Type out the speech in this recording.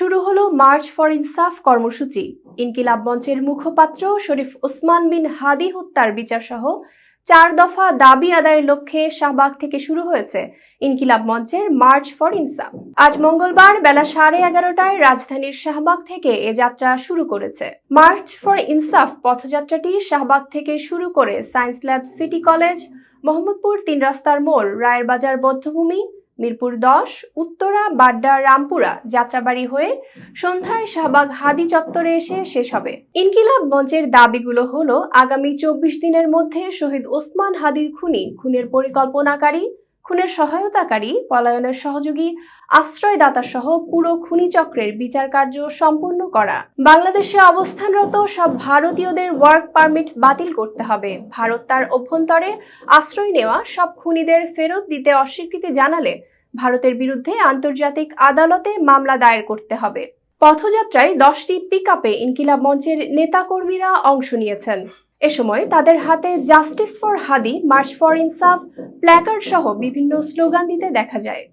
শুরু হলো March for ইনসাফ কর্মসূচি। ইনকিলাব মঞ্চের মুখপাত্র শরীফ ওসমান বিন হাদি হত্যার বিচার সহ 4 দফা দাবি আদায়ের লক্ষ্যে শাহবাগ থেকে শুরু হয়েছে ইনকিলাব মঞ্চের মার্চ ফর ইনসাফ। আজ মঙ্গলবার বেলা 11:30টায় রাজধানীর শাহবাগ থেকে এ যাত্রা শুরু করেছে। মার্চ ফর ইনসাফ পথযাত্রাটি শাহবাগ থেকে শুরু করে science lab, city college, Mohammadpur 3 রাস্তার মোড়, রায়ের বাজার, বধ্যভূমি, মিরপুর 10, উত্তরা, বাড্ডা, রামপুরা, যাত্রাবাড়ি হয়ে সন্ধ্যায় শাহবাগ হাদি চত্বরে এসে শেষ হবে। ইনকিলাব মঞ্চের দাবিগুলো হলো আগামী 24 দিনের মধ্যে শহীদ ওসমান হাদির খুনের পরিকল্পনাকারী, খুনের সহায়তাকারী, পলায়নের সহযোগী, আশ্রয়দাতা সহ পুরো খুনি চক্রের বিচার কার্য সম্পন্ন করা। বাংলাদেশে অবস্থানরত সব ভারতীয়দের ওয়ার্ক পারমিট বাতিল করতে হবে। ভারত তার অভ্যন্তরে আশ্রয় নেওয়া সব খুনিদের ফেরত দিতে অস্বীকৃতি জানালে ভারতের বিরুদ্ধে আন্তর্জাতিক আদালতে মামলা দায়ের করতে হবে। পথযাত্রায় 10টি পিকআপে ইনকিলাব মঞ্চের নেতাকর্মীরা অংশ নিয়েছেন। এ সময় তাদের হাতে justice for Hadi, March for ইনসাফ প্ল্যাকার্ড সহ বিভিন্ন স্লোগান দিতে দেখা যায়।